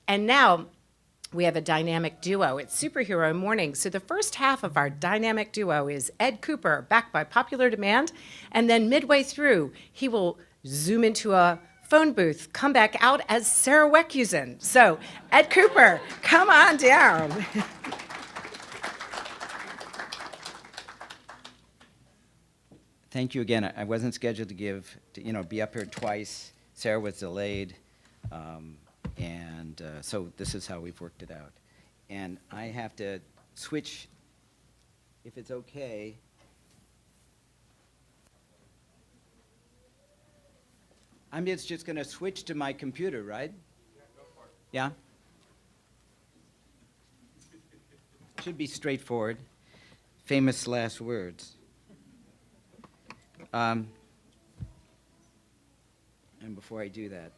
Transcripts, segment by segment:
And now we have a dynamic duo. It's Superhero Morning. So the first half of our dynamic duo is Ed Cooper, backed by popular demand. And then midway through, he will zoom into a phone booth, come back out as Sarah Weckusen. So, Ed Cooper, come on down. Thank you again. I wasn't scheduled to be up here twice. Sarah was delayed, so this is how we've worked it out. And I have to switch, if it's okay. I'm just going to switch to my computer, right? Yeah, go for it. Yeah? Should be straightforward. Famous last words. And before I do that,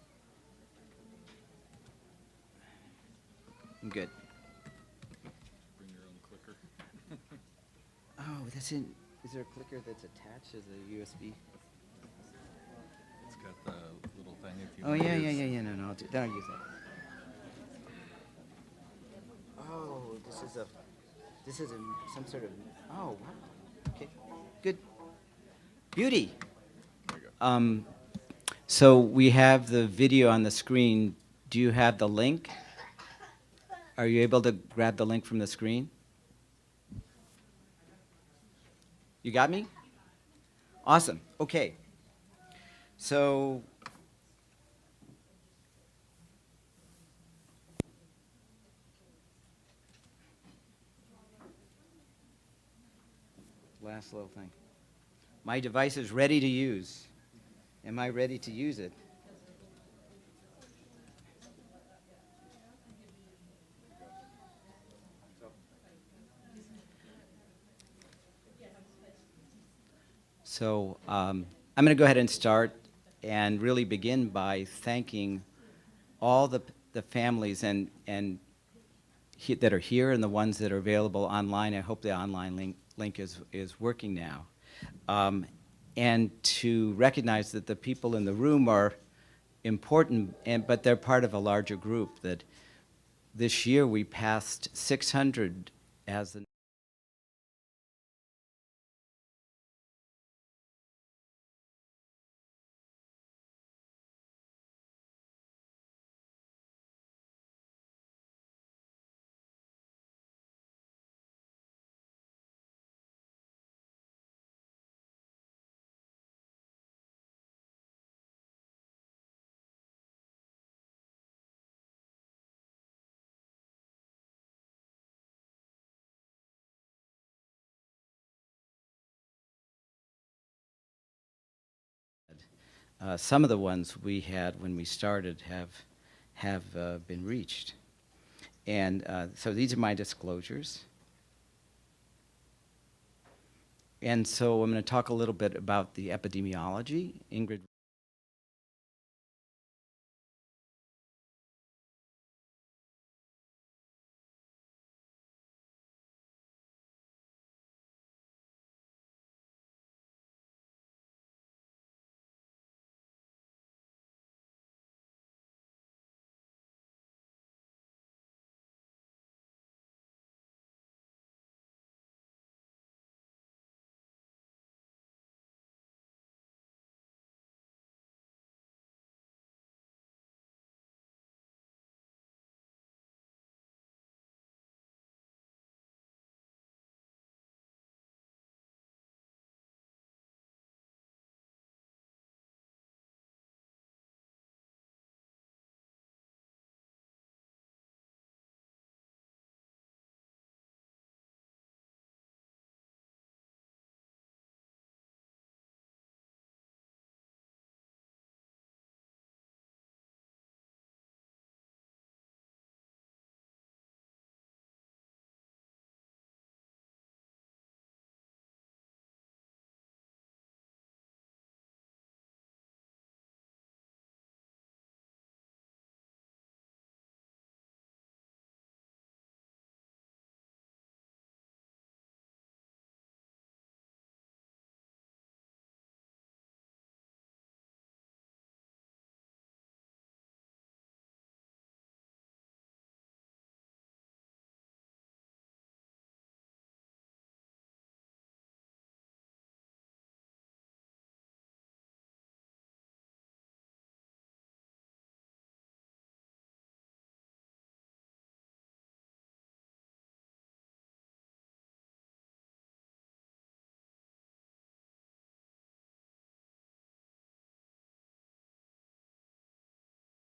I'm good. Bring your own clicker. Oh, that's in. Is there a clicker that's attached as a USB? It's got the little thing if you Oh, want to yeah. use. No, I'll use that. Oh, this is some sort of. Oh, wow. Okay, good. Beauty. There you go. So we have the video on the screen. Do you have the link? Are you able to grab the link from the screen? You got me? Awesome. Okay. So last little thing. My device is ready to use. Am I ready to use it? So I'm going to go ahead and start and really begin by thanking all the families that are here and the ones that are available online. I hope the online link is working now. And to recognize that the people in the room are important, but they're part of a larger group. That this year we passed 600 as the some of the ones we had when we started have been reached. And so these are my disclosures. And so I'm going to talk a little bit about the epidemiology. Ingrid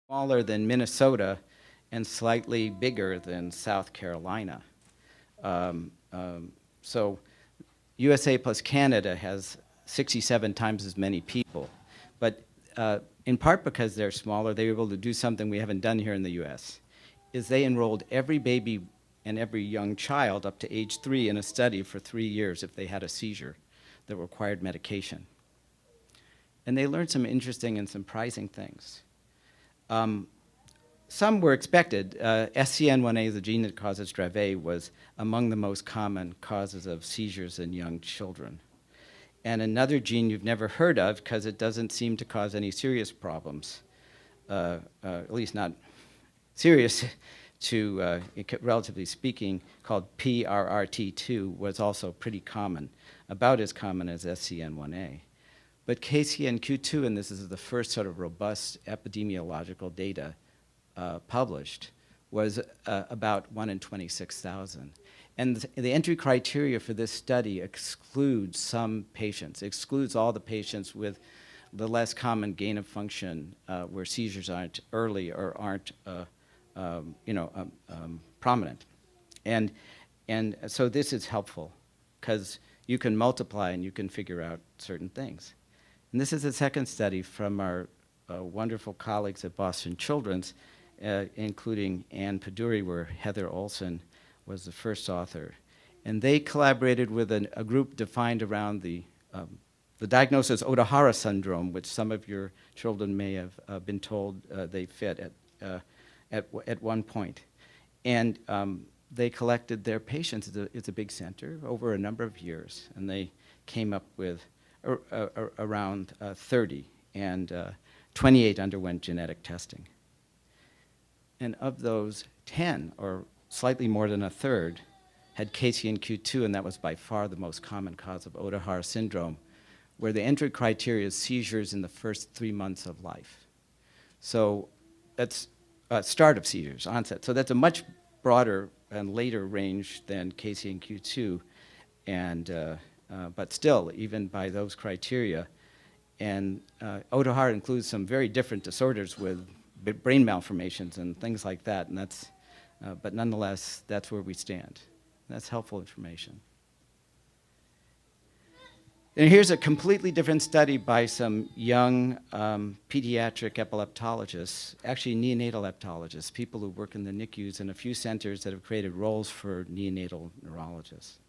smaller than Minnesota and slightly bigger than South Carolina. So USA plus Canada has 67 times as many people. But in part because they're smaller, they were able to do something we haven't done here in the US, is they enrolled every baby and every young child up to age 3 in a study for 3 years if they had a seizure that required medication. And they learned some interesting and surprising things. Some were expected. SCN1A, the gene that causes Dravet, was among the most common causes of seizures in young children. And another gene you've never heard of because it doesn't seem to cause any serious problems, at least not serious to, relatively speaking, called PRRT2 was also pretty common, about as common as SCN1A. But KCNQ2, and this is the first sort of robust epidemiological data published, was about 1 in 26,000. And the entry criteria for this study excludes some patients, excludes all the patients with the less common gain of function where seizures aren't early or aren't prominent. And so this is helpful because you can multiply and you can figure out certain things. And this is the second study from our wonderful colleagues at Boston Children's, including Ann Paduri, where Heather Olson was the first author. And they collaborated with a group defined around the diagnosis Odahara syndrome, which some of your children may have been told they fit at one point. And they collected their patients. It's a big center over a number of years, and they came up with around 30, and 28 underwent genetic testing. And of those, 10, or slightly more than a third, had KCNQ2, and that was by far the most common cause of Odahara syndrome, where the entry criteria is seizures in the first 3 months of life. So that's start of seizures, onset. So that's a much broader and later range than KCNQ2, and but still, even by those criteria. And Odahara includes some very different disorders with brain malformations and things like that, and that's, but nonetheless, that's where we stand. That's helpful information. And here's a completely different study by some young pediatric epileptologists, actually neonatal epileptologists, people who work in the NICUs and a few centers that have created roles for neonatal neurologists.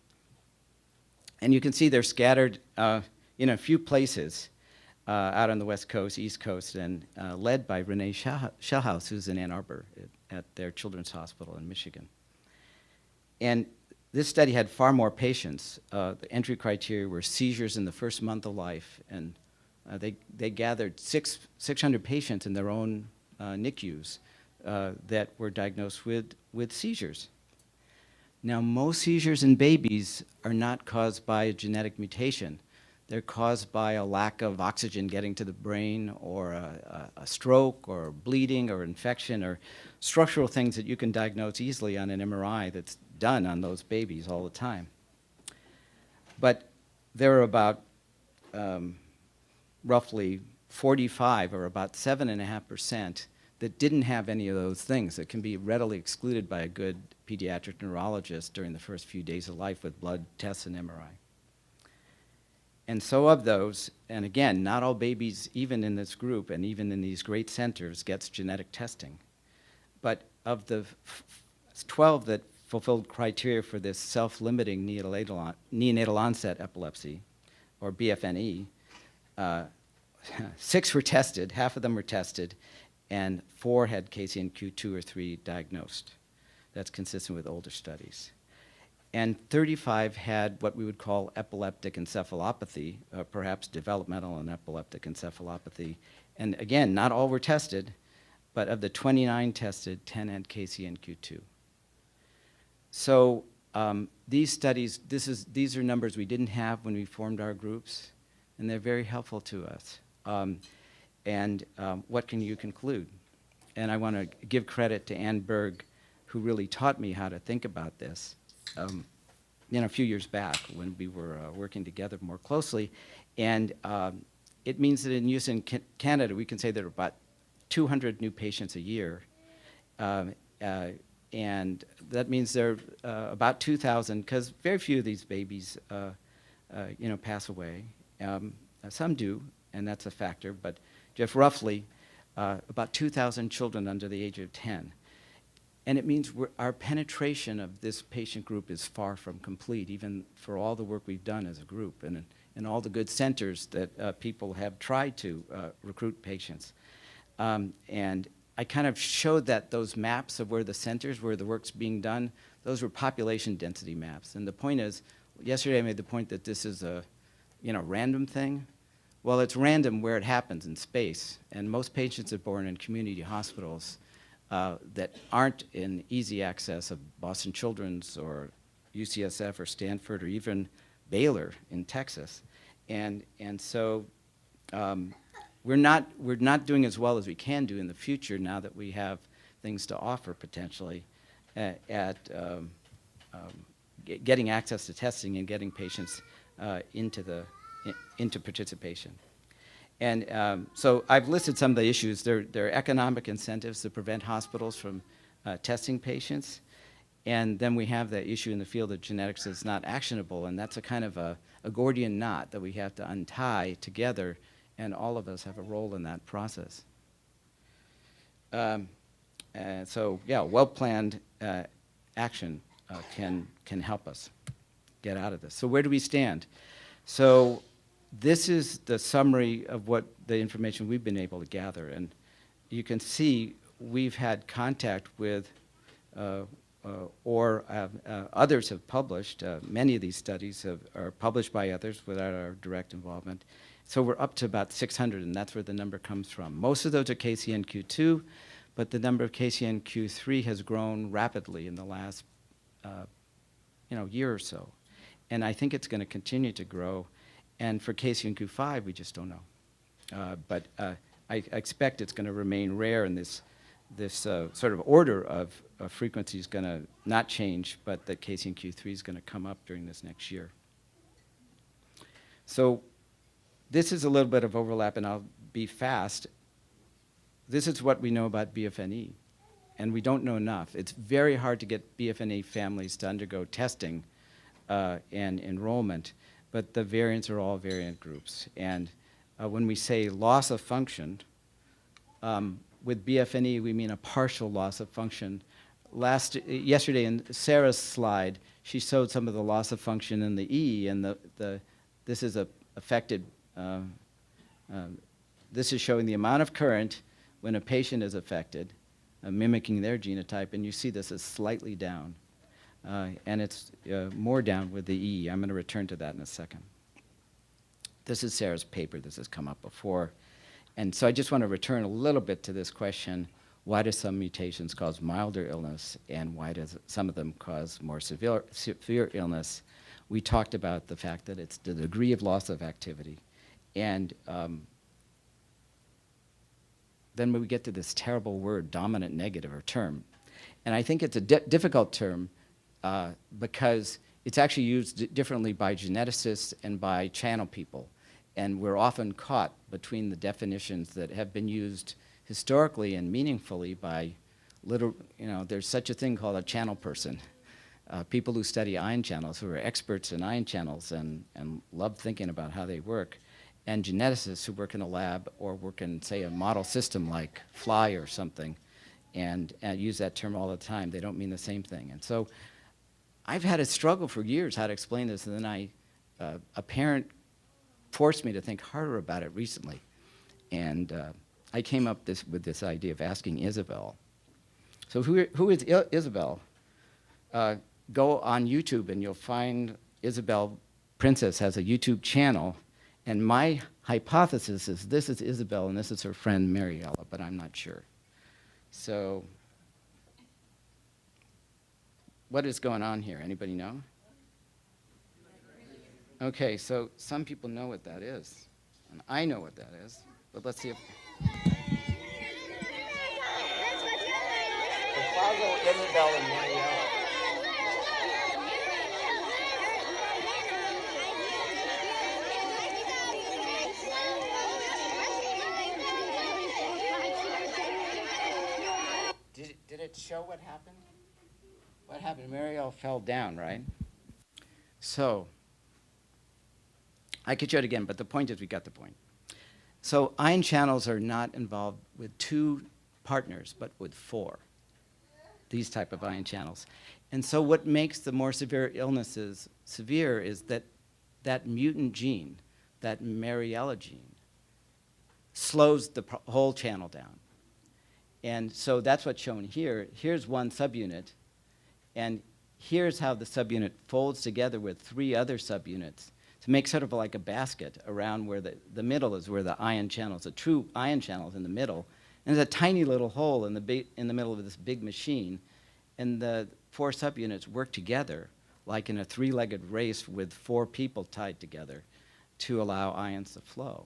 And you can see they're scattered in a few places out on the West Coast, East Coast, and led by Renee Shellhouse, who's in Ann Arbor at their Children's Hospital in Michigan. And this study had far more patients. The entry criteria were seizures in the first month of life, and they gathered 600 patients in their own NICUs that were diagnosed with seizures. Now, most seizures in babies are not caused by a genetic mutation. They're caused by a lack of oxygen getting to the brain, or a stroke, or bleeding, or infection, or structural things that you can diagnose easily on an MRI that's done on those babies all the time. But there are about roughly 45, or about 7.5%, that didn't have any of those things that can be readily excluded by a good pediatric neurologist during the first few days of life with blood tests and MRI. And so of those, and again, not all babies, even in this group and even in these great centers, gets genetic testing. But of the 12 that fulfilled criteria for this self-limiting neonatal onset epilepsy, or BFNE, 6 were tested, half of them were tested, and 4 had KCNQ2 or 3 diagnosed. That's consistent with older studies. And 35 had what we would call epileptic encephalopathy, perhaps developmental and epileptic encephalopathy. And again, not all were tested, but of the 29 tested, 10 had KCNQ2. So these studies, these are numbers we didn't have when we formed our groups, and they're very helpful to us. What can you conclude? And I want to give credit to Ann Berg, who really taught me how to think about this a few years back when we were working together more closely. And it means that in use in Canada, we can say there are about 200 new patients a year. Um, and that means there are about 2,000, because very few of these babies pass away. Some do, and that's a factor, but just roughly about 2,000 children under the age of 10. And it means our penetration of this patient group is far from complete, even for all the work we've done as a group and all the good centers that people have tried to recruit patients. And I kind of showed that those maps of where the centers, where the work's being done, those were population density maps. And the point is, yesterday I made the point that this is a random thing. Well, it's random where it happens in space. And most patients are born in community hospitals that aren't in easy access of Boston Children's or UCSF or Stanford or even Baylor in Texas. And so we're not doing as well as we can do in the future now that we have things to offer potentially at getting access to testing and getting patients into participation. And so I've listed some of the issues. There are economic incentives to prevent hospitals from testing patients. And then we have the issue in the field of genetics that's not actionable, and that's a kind of a Gordian knot that we have to untie together, and all of us have a role in that process. So yeah, well-planned action can help us get out of this. So where do we stand? So this is the summary of what the information we've been able to gather. And you can see we've had contact with, others have published. Many of these studies are published by others without our direct involvement. So we're up to about 600, and that's where the number comes from. Most of those are KCNQ2, but the number of KCNQ3 has grown rapidly in the last year or so. And I think it's going to continue to grow. And for KCNQ5, we just don't know. But I expect it's going to remain rare, and this sort of order of frequency is going to not change, but that KCNQ3 is going to come up during this next year. So this is a little bit of overlap, and I'll be fast. This is what we know about BFNE, and we don't know enough. It's very hard to get BFNE families to undergo testing and enrollment, but the variants are all variant groups. And when we say loss of function, with BFNE, we mean a partial loss of function. Yesterday in Sarah's slide, she showed some of the loss of function in the E, and this is affected. This is showing the amount of current when a patient is affected, mimicking their genotype, and you see this is slightly down. And it's more down with the E. I'm going to return to that in a second. This is Sarah's paper. This has come up before. And so I just want to return a little bit to this question: why do some mutations cause milder illness, and why does some of them cause more severe illness? We talked about the fact that it's the degree of loss of activity. And then we get to this terrible word, dominant negative, or term. And I think it's a difficult term because it's actually used differently by geneticists and by channel people. And we're often caught between the definitions that have been used historically and meaningfully by there's such a thing called a channel person. People who study ion channels, who are experts in ion channels and love thinking about how they work, and geneticists who work in a lab or work in, say, a model system like Fly or something, and use that term all the time. They don't mean the same thing. And so I've had a struggle for years how to explain this, and then a parent forced me to think harder about it recently. And I came up with this idea of asking Isabel. So who is Isabel? Go on YouTube and you'll find Isabel Princess has a YouTube channel. And my hypothesis is this is Isabel and this is her friend Mariella, but I'm not sure. So what is going on here? Anybody know? Okay, so some people know what that is. And I know what that is. But let's see if... Isabel and Mariella. it show what happened? What happened? Mariel fell down, right? So, I could show it again, but the point is we got the point. So ion channels are not involved with 2 partners, but with 4, these type of ion channels. And so what makes the more severe illnesses severe is that that mutant gene, that Mariella gene, slows the whole channel down. And so that's what's shown here. Here's one subunit, and here's how the subunit folds together with 3 other subunits to make sort of like a basket around where the middle is where the ion channels, the true ion channels in the middle. And there's a tiny little hole in the middle of this big machine, and the 4 subunits work together like in a 3-legged race with 4 people tied together to allow ions to flow.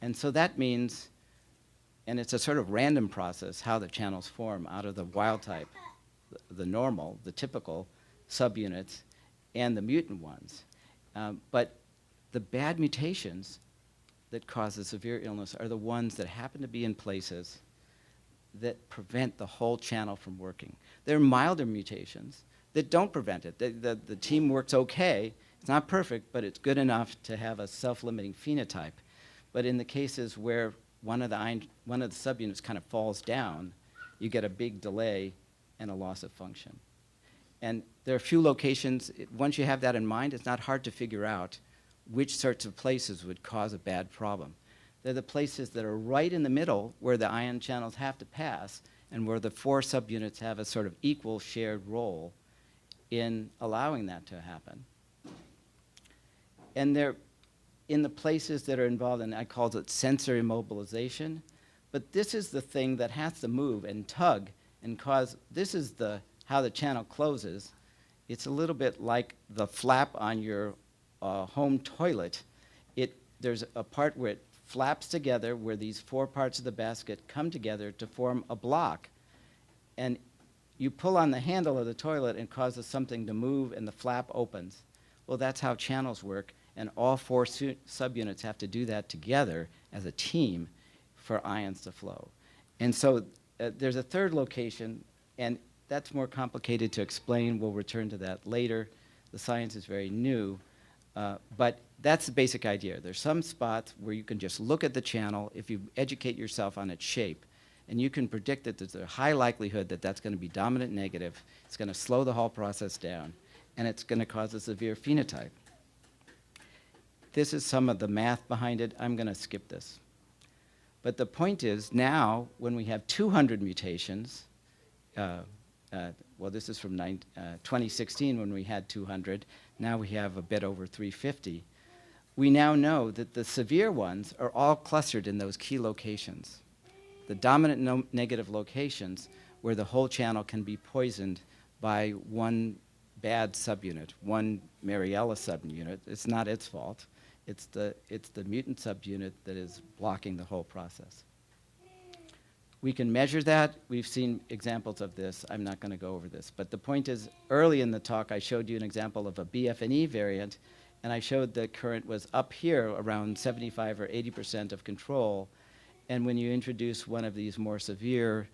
And so that means, and it's a sort of random process how the channels form out of the wild type, the normal, the typical subunits, and the mutant ones. But the bad mutations that cause the severe illness are the ones that happen to be in places that prevent the whole channel from working. There are milder mutations that don't prevent it. The team works okay. It's not perfect, but it's good enough to have a self-limiting phenotype. But in the cases where one of the subunits kind of falls down, you get a big delay and a loss of function. And there are a few locations, once you have that in mind, it's not hard to figure out which sorts of places would cause a bad problem. They're the places that are right in the middle where the ion channels have to pass and where the 4 subunits have a sort of equal shared role in allowing that to happen. And they're in the places that are involved in, I call it sensory mobilization, but this is the thing that has to move and tug and cause, this is how the channel closes. It's a little bit like the flap on your home toilet. There's a part where it flaps together where these 4 parts of the basket come together to form a block. And you pull on the handle of the toilet and causes something to move and the flap opens. Well, that's how channels work, and all 4 subunits have to do that together as a team for ions to flow. And so there's a 3rd location, and that's more complicated to explain. We'll return to that later. The science is very new, but that's the basic idea. There's some spots where you can just look at the channel if you educate yourself on its shape, and you can predict that there's a high likelihood that that's going to be dominant negative. It's going to slow the whole process down, and it's going to cause a severe phenotype. This is some of the math behind it. I'm going to skip this. But the point is now, when we have 200 mutations, well, this is from 2016 when we had 200. Now we have a bit over 350. We now know that the severe ones are all clustered in those key locations, the dominant negative locations where the whole channel can be poisoned by one bad subunit, one Mariella subunit. It's not its fault. It's the mutant subunit that is blocking the whole process. We can measure that. We've seen examples of this. I'm not going to go over this. But the point is, early in the talk, I showed you an example of a BF&E variant, and I showed the current was up here around 75 or 80% of control. And when you introduce one of these more severe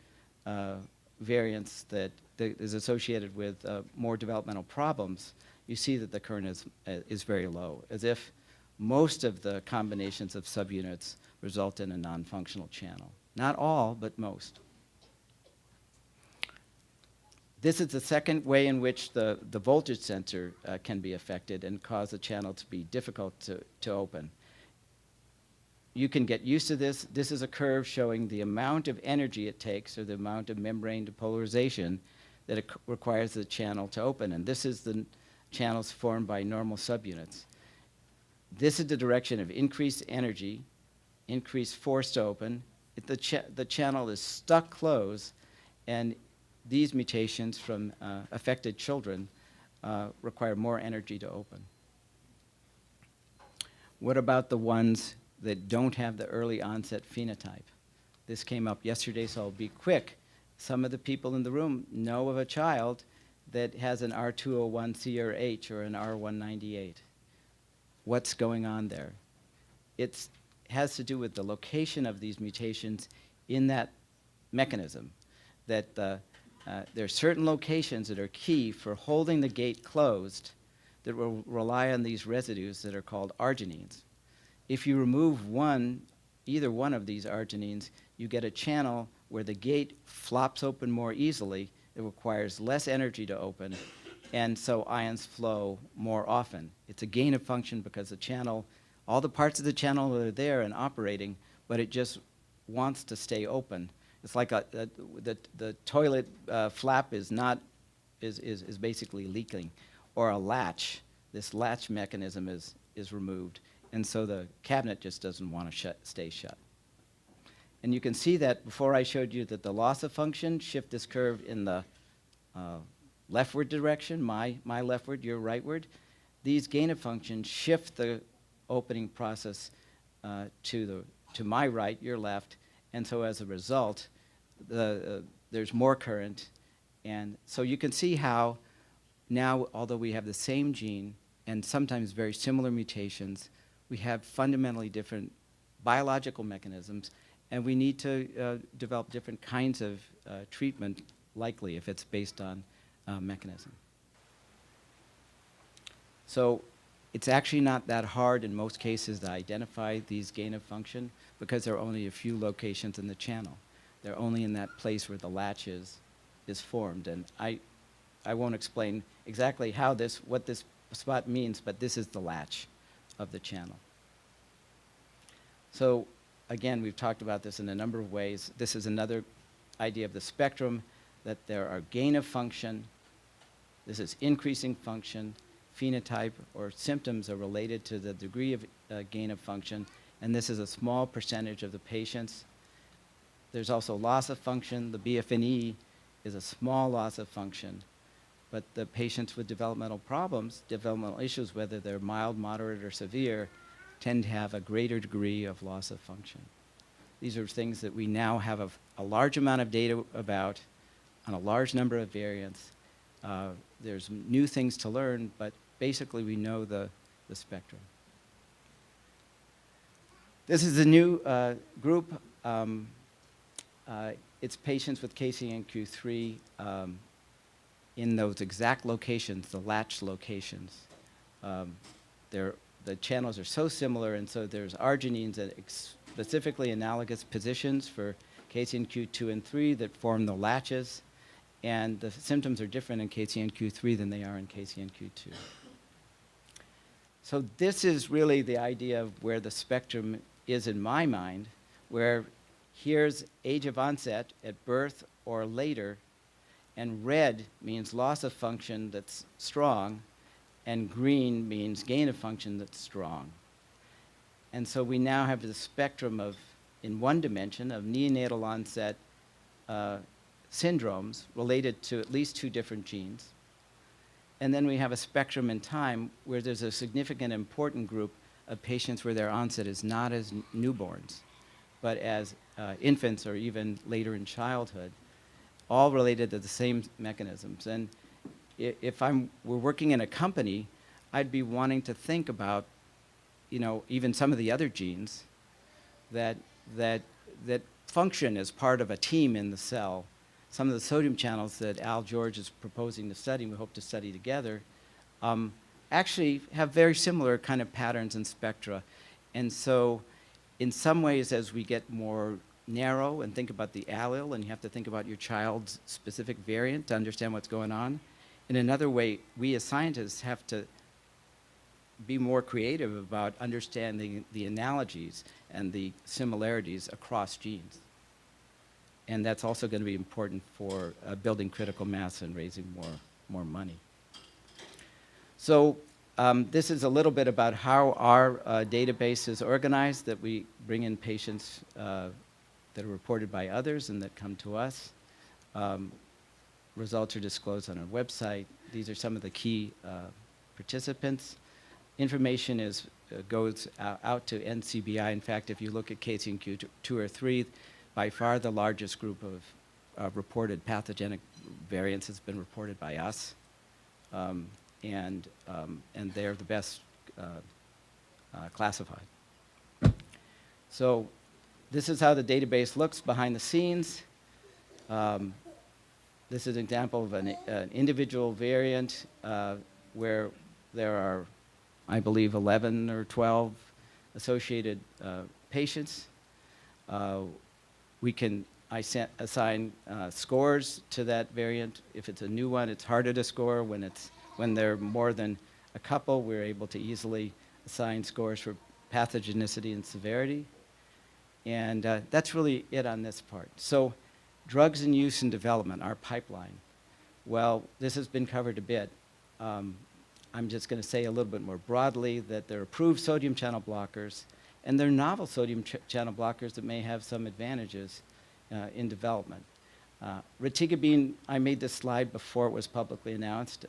variants that is associated with more developmental problems, you see that the current is very low, as if most of the combinations of subunits result in a non-functional channel. Not all, but most. This is the second way in which the voltage sensor can be affected and cause the channel to be difficult to open. You can get used to this. This is a curve showing the amount of energy it takes, or the amount of membrane depolarization that it requires the channel to open. And this is the channels formed by normal subunits. This is the direction of increased energy, increased force to open. The channel is stuck closed, and these mutations from affected children require more energy to open. What about the ones that don't have the early onset phenotype? This came up yesterday, so I'll be quick. Some of the people in the room know of a child that has an R201C or H or an R198. What's going on there? It has to do with the location of these mutations in that mechanism, that there are certain locations that are key for holding the gate closed that will rely on these residues that are called arginines. If you remove either one of these arginines, you get a channel where the gate flops open more easily. It requires less energy to open, and so ions flow more often. It's a gain of function because the channel, all the parts of the channel are there and operating, but it just wants to stay open. It's like the toilet flap is basically leaking, or a latch. This latch mechanism is removed, and so the cabinet just doesn't want to stay shut. And you can see that before I showed you that the loss of function shift this curve in the leftward direction, my leftward, your rightward. These gain of function shift the opening process to my right, your left, and so as a result, there's more current. And so you can see how now, although we have the same gene and sometimes very similar mutations, we have fundamentally different biological mechanisms, and we need to develop different kinds of treatment, likely, if it's based on mechanism. So it's actually not that hard in most cases to identify these gain of function because there are only a few locations in the channel. They're only in that place where the latch is formed. And I won't explain exactly what this spot means, but this is the latch of the channel. So again, we've talked about this in a number of ways. This is another idea of the spectrum, that there are gain of function. This is increasing function. Phenotype or symptoms are related to the degree of gain of function, and this is a small percentage of the patients. There's also loss of function. The BFNE is a small loss of function, but the patients with developmental problems, developmental issues, whether they're mild, moderate, or severe, tend to have a greater degree of loss of function. These are things that we now have a large amount of data about on a large number of variants. There's new things to learn, but basically we know the spectrum. This is a new group. It's patients with KCNQ3 in those exact locations, the latch locations. The channels are so similar, and so there's arginines at specifically analogous positions for KCNQ2 and 3 that form the latches, and the symptoms are different in KCNQ3 than they are in KCNQ2. So this is really the idea of where the spectrum is in my mind, where here's age of onset at birth or later, and red means loss of function that's strong, and green means gain of function that's strong. And so we now have the spectrum of, in one dimension, of neonatal onset syndromes related to at least 2 different genes. And then we have a spectrum in time where there's a significant important group of patients where their onset is not as newborns, but as infants or even later in childhood, all related to the same mechanisms. And if we're working in a company, I'd be wanting to think about, even some of the other genes that function as part of a team in the cell. Some of the sodium channels that Al George is proposing to study, we hope to study together, actually have very similar kind of patterns and spectra. And so in some ways, as we get more narrow and think about the allele, and you have to think about your child's specific variant to understand what's going on, in another way, we as scientists have to be more creative about understanding the analogies and the similarities across genes. And that's also going to be important for building critical mass and raising more money. So this is a little bit about how our database is organized, that we bring in patients that are reported by others and that come to us. Results are disclosed on our website. These are some of the key participants. Information goes out to NCBI. In fact, if you look at KCNQ2 or 3, by far the largest group of reported pathogenic variants has been reported by us, and they're the best classified. So this is how the database looks behind the scenes. This is an example of an individual variant where there are, I believe, 11 or 12 associated patients. We can assign scores to that variant. If it's a new one, it's harder to score. When there are more than a couple, we're able to easily assign scores for pathogenicity and severity. And that's really it on this part. So drugs in use and development, our pipeline. Well, this has been covered a bit. I'm just going to say a little bit more broadly that there are approved sodium channel blockers, and there are novel sodium channel blockers that may have some advantages in development. Retigabine, I made this slide before it was publicly announced,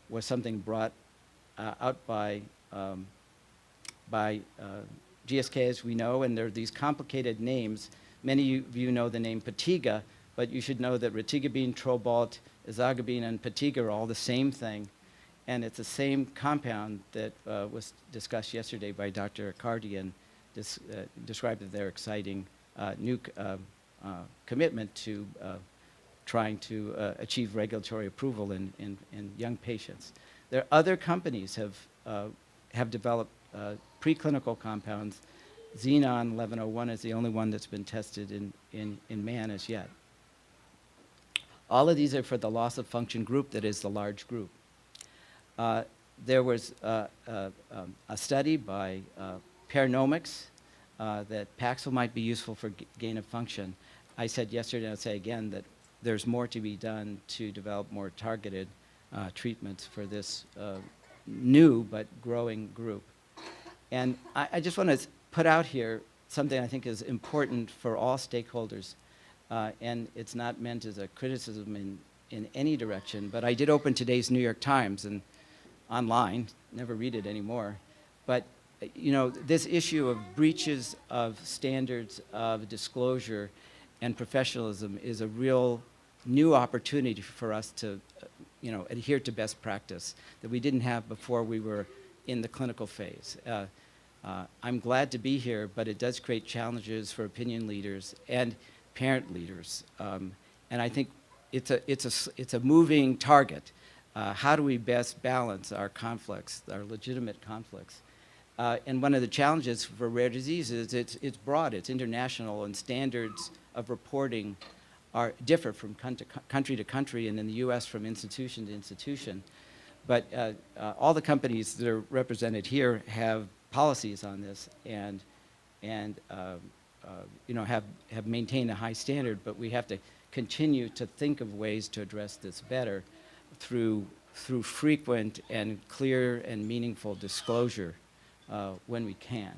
was something brought out by GSK, as we know, and there are these complicated names. Many of you know the name Patiga, but you should know that retigabine, trobalt, ezogabine, and Patiga are all the same thing, and it's the same compound that was discussed yesterday by Dr. Accardi and described as their exciting new commitment to trying to achieve regulatory approval in young patients. There are other companies have developed preclinical compounds. Xenon 1101 is the only one that's been tested in man as yet. All of these are for the loss of function group that is the large group. There was a study by Paironomics that Paxil might be useful for gain of function. I said yesterday, and I'll say again, that there's more to be done to develop more targeted treatments for this new but growing group. And I just want to put out here something I think is important for all stakeholders, and it's not meant as a criticism in any direction, but I did open today's New York Times and online, never read it anymore, but you know, this issue of breaches of standards of disclosure and professionalism is a real new opportunity for us to adhere to best practice that we didn't have before we were in the clinical phase. I'm glad to be here, but it does create challenges for opinion leaders and parent leaders. And I think it's a moving target. How do we best balance our conflicts, our legitimate conflicts? And one of the challenges for rare diseases, it's broad, it's international, and standards of reporting differ from country to country, and in the US from institution to institution. But all the companies that are represented here have policies on this and have maintained a high standard, but we have to continue to think of ways to address this better through frequent and clear and meaningful disclosure when we can.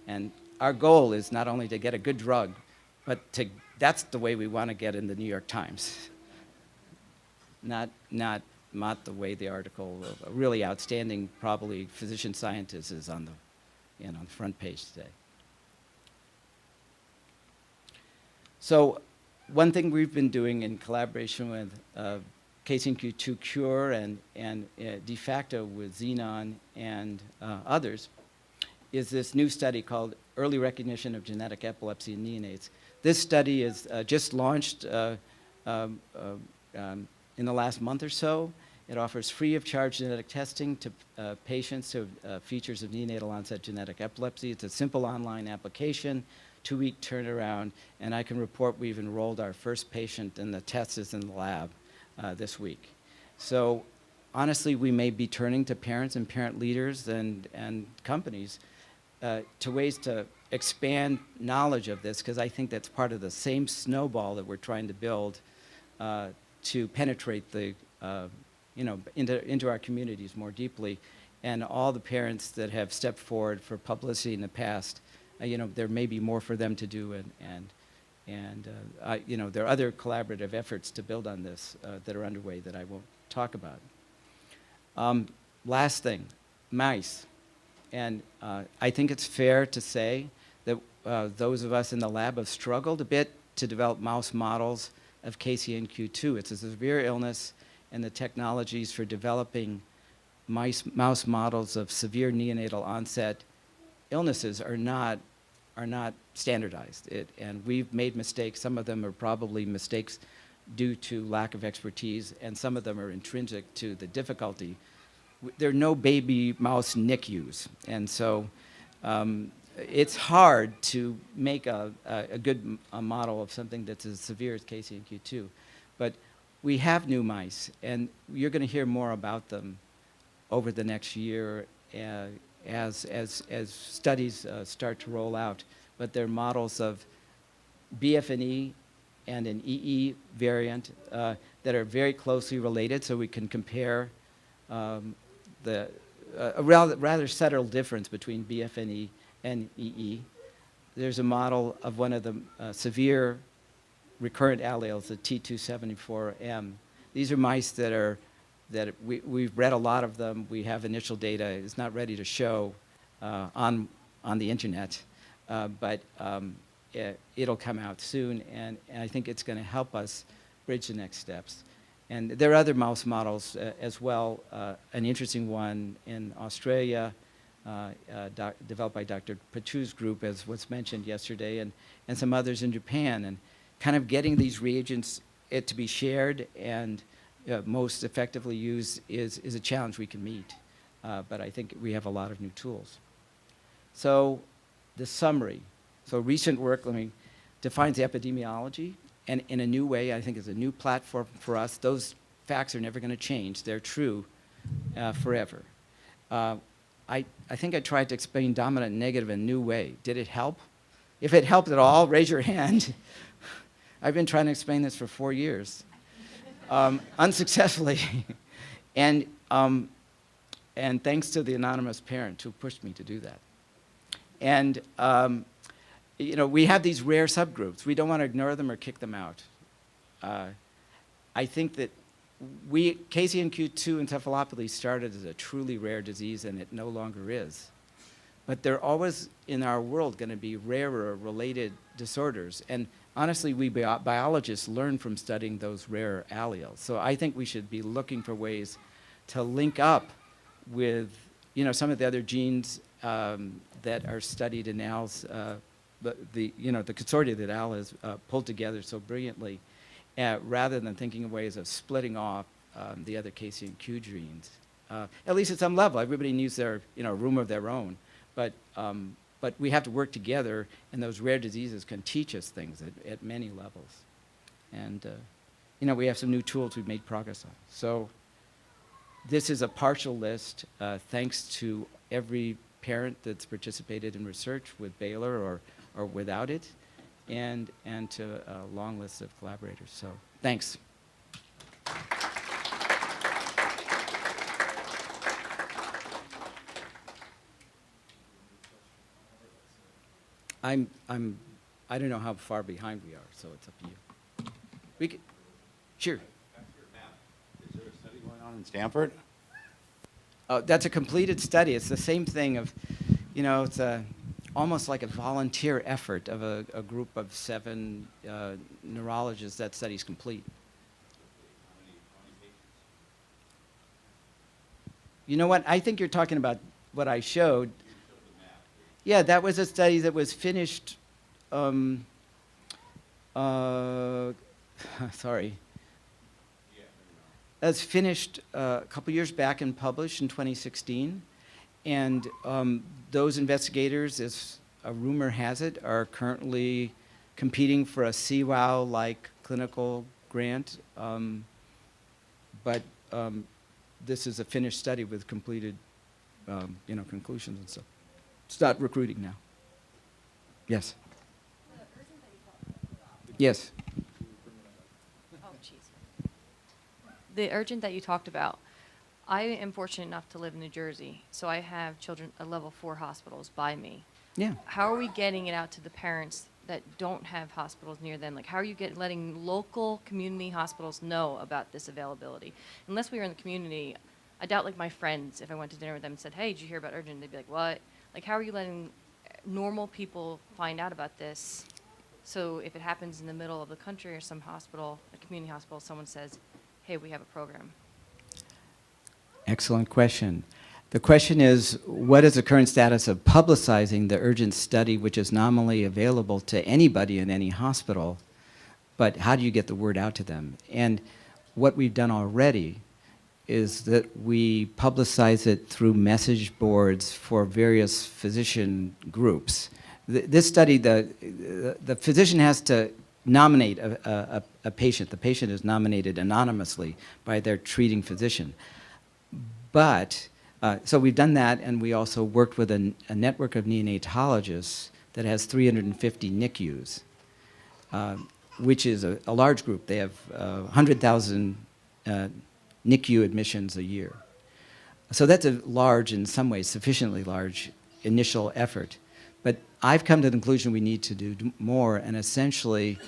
And our goal is not only to get a good drug, but that's the way we want to get in the New York Times. Not the way the article of a really outstanding, probably physician scientist is on the front page today. So one thing we've been doing in collaboration with KCNQ2-Cure and de facto with Xenon and others is this new study called Early Recognition of Genetic Epilepsy in Neonates. This study is just launched in the last month or so. It offers free of charge genetic testing to patients who have features of neonatal onset genetic epilepsy. It's a simple online application, 2-week turnaround, and I can report we've enrolled our first patient and the test is in the lab this week. So honestly, we may be turning to parents and parent leaders and companies to ways to expand knowledge of this, because I think that's part of the same snowball that we're trying to build to penetrate into our communities more deeply. And all the parents that have stepped forward for publicity in the past, there may be more for them to do, and there are other collaborative efforts to build on this that are underway that I won't talk about. Last thing, mice. And I think it's fair to say that those of us in the lab have struggled a bit to develop mouse models of KCNQ2. It's a severe illness, and the technologies for developing mouse models of severe neonatal onset illnesses are not standardized. And we've made mistakes. Some of them are probably mistakes due to lack of expertise, and some of them are intrinsic to the difficulty. There are no baby mouse NICUs, and so it's hard to make a good model of something that's as severe as KCNQ2. But we have new mice, and you're going to hear more about them over the next year as studies start to roll out. But they're models of BF&E and an EE variant that are very closely related, so we can compare a rather subtle difference between BF&E and EE. There's a model of one of the severe recurrent alleles, the T274M. These are mice that we've read a lot of them. We have initial data. It's not ready to show on the internet, but it'll come out soon, and I think it's going to help us bridge the next steps. And there are other mouse models as well. An interesting one in Australia, developed by Dr. Pachu's group, as was mentioned yesterday, and some others in Japan. And kind of getting these reagents to be shared and most effectively used is a challenge we can meet. But I think we have a lot of new tools. So the summary. So recent work defines the epidemiology, and in a new way. I think it's a new platform for us. Those facts are never going to change. They're true forever. I think I tried to explain dominant and negative in a new way. Did it help? If it helped at all, raise your hand. I've been trying to explain this for 4 years, unsuccessfully. And thanks to the anonymous parent who pushed me to do that. And we have these rare subgroups. We don't want to ignore them or kick them out. I think that KCNQ2 encephalopathy started as a truly rare disease, and it no longer is. But they're always in our world going to be rarer related disorders. And honestly, we biologists learn from studying those rare alleles. So I think we should be looking for ways to link up with some of the other genes that are studied in Al's, the consortia that Al has pulled together so brilliantly, rather than thinking of ways of splitting off the other KCNQ genes. At least at some level, everybody needs their room of their own, but we have to work together, and those rare diseases can teach us things at many levels. And we have some new tools we've made progress on. So this is a partial list, thanks to every parent that's participated in research with Baylor or without it, and to a long list of collaborators. So thanks. I don't know how far behind we are, so it's up to you. We could, sure. Back to your map. Is there a study going on in Stanford? That's a completed study. It's the same thing of, it's almost like a volunteer effort of a group of 7 neurologists. That study's complete. How many patients? You know what? I think you're talking about what I showed. You showed the map. Yeah, that was a study that was finished, sorry. Yeah, That's finished a couple years back and published in 2016. And those investigators, as a rumor has it, are currently competing for a CWOW-like clinical grant. But this is a finished study with completed, conclusions and stuff. Start recruiting now. Yes. Yes. Oh, jeez. The urgent that you talked about, I am fortunate enough to live in New Jersey, so I have children at level 4 hospitals by me. Yeah. How are we getting it out to the parents that don't have hospitals near them? Like, how are you letting local community hospitals know about this availability? Unless we were in the community, I doubt, like, my friends, if I went to dinner with them and said, hey, did you hear about urgent? They'd be like, what? Like, how are you letting normal people find out about this? So if it happens in the middle of the country or some hospital, a community hospital, someone says, hey, we have a program. Excellent question. The question is, what is the current status of publicizing the urgent study, which is nominally available to anybody in any hospital, but how do you get the word out to them? And what we've done already is that we publicize it through message boards for various physician groups. This study, the physician has to nominate a patient. The patient is nominated anonymously by their treating physician. But, so we've done that, and we also worked with a network of neonatologists that has 350 NICUs, which is a large group. They have 100,000 NICU admissions a year. So that's a large, in some ways, sufficiently large initial effort. But I've come to the conclusion we need to do more, and essentially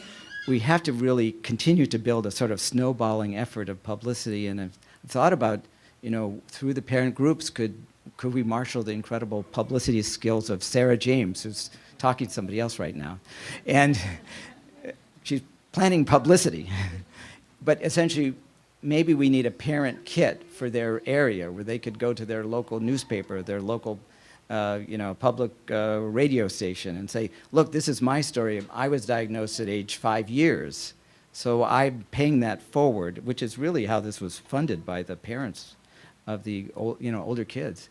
we have to really continue to build a sort of snowballing effort of publicity. And I've thought about, through the parent groups, could we marshal the incredible publicity skills of Sarah James, who's talking to somebody else right now. And she's planning publicity. But essentially, maybe we need a parent kit for their area where they could go to their local newspaper, their local public radio station and say, look, this is my story. I was diagnosed at age 5 years. So I'm paying that forward, which is really how this was funded by the parents of the older kids.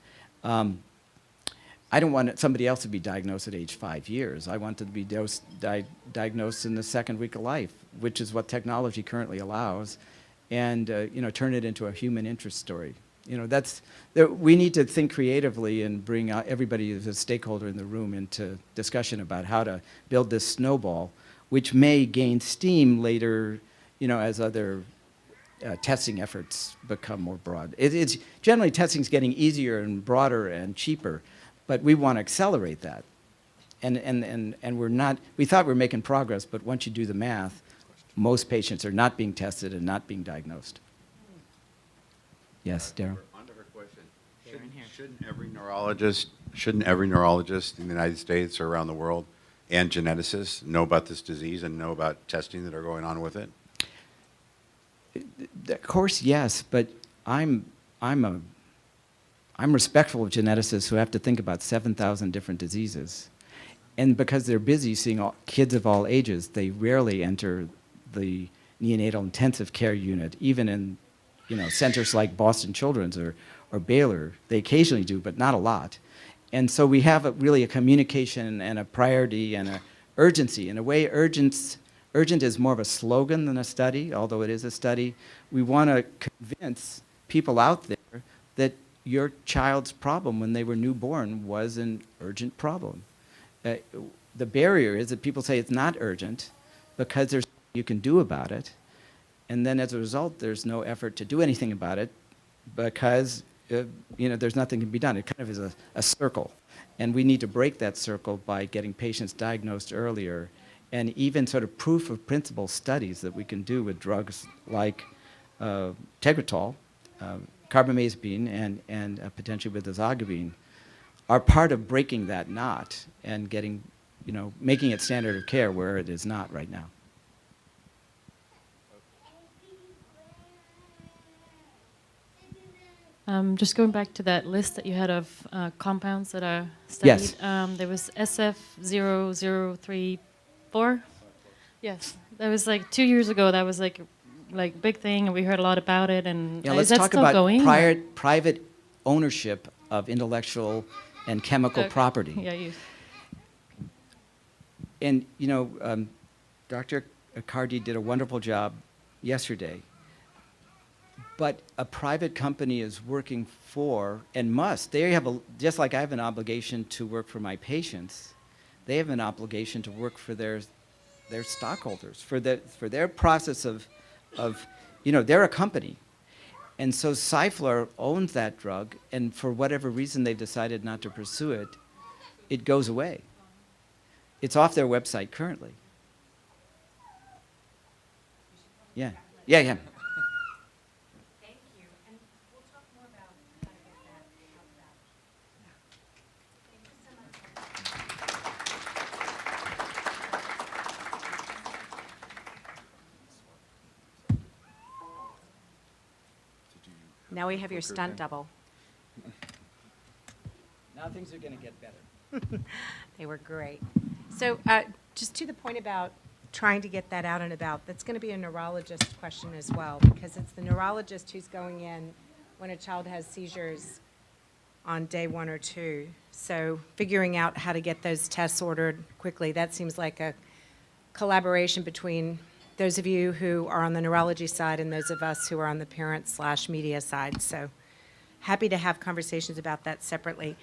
I don't want somebody else to be diagnosed at age 5 years. I want to be diagnosed in the second week of life, which is what technology currently allows, and turn it into a human interest story. We need to think creatively and bring out everybody as a stakeholder in the room into discussion about how to build this snowball, which may gain steam later, as other testing efforts become more broad. It's generally testing's getting easier and broader and cheaper, but we want to accelerate that. And we're not. We thought we were making progress, but once you do the math, most patients are not being tested and not being diagnosed. Yes, Darryl. Under her question, shouldn't every neurologist in the United States or around the world and geneticists know about this disease and know about testing that are going on with it? Of course, yes, but I'm respectful of geneticists who have to think about 7,000 different diseases, and because they're busy seeing kids of all ages, they rarely enter the neonatal intensive care unit, even in centers like Boston Children's or Baylor. They occasionally do, but not a lot. And so we have really a communication and a priority and an urgency. In a way, urgent is more of a slogan than a study, although it is a study. We want to convince people out there that your child's problem when they were newborn was an urgent problem. The barrier is that people say it's not urgent because there's nothing you can do about it. And then as a result, there's no effort to do anything about it because there's nothing can be done. It kind of is a circle. And we need to break that circle by getting patients diagnosed earlier, and even sort of proof of principle studies that we can do with drugs like Tegretol, carbamazepine, and potentially with ezogabine are part of breaking that knot and getting, making it standard of care where it is not right now. Just going back to that list that you had of compounds that are studied. Yes. There was SF0034. Yes, that was like 2 years ago. That was like big thing, and we heard a lot about it. And Yeah, is let's that talk still about going? private ownership of intellectual and chemical property. Yeah, you. And Dr. Cardi did a wonderful job yesterday. But a private company is working for, and must, they have just like I have an obligation to work for my patients, they have an obligation to work for their stockholders, for their process of they're a company. And so Cyflar owns that drug, and for whatever reason they've decided not to pursue it, it goes away. It's off their website currently. Yeah. Thank you, and we'll talk more about how to get that out about. Thank you so much. Now we have your stunt double. Now things are going to get better. They were great. So just to the point about trying to get that out and about. That's going to be a neurologist question as well, because it's the neurologist who's going in when a child has seizures on day 1 or 2. So figuring out how to get those tests ordered quickly, that seems like a collaboration between those of you who are on the neurology side and those of us who are on the parent/media side. So happy to have conversations about that separately.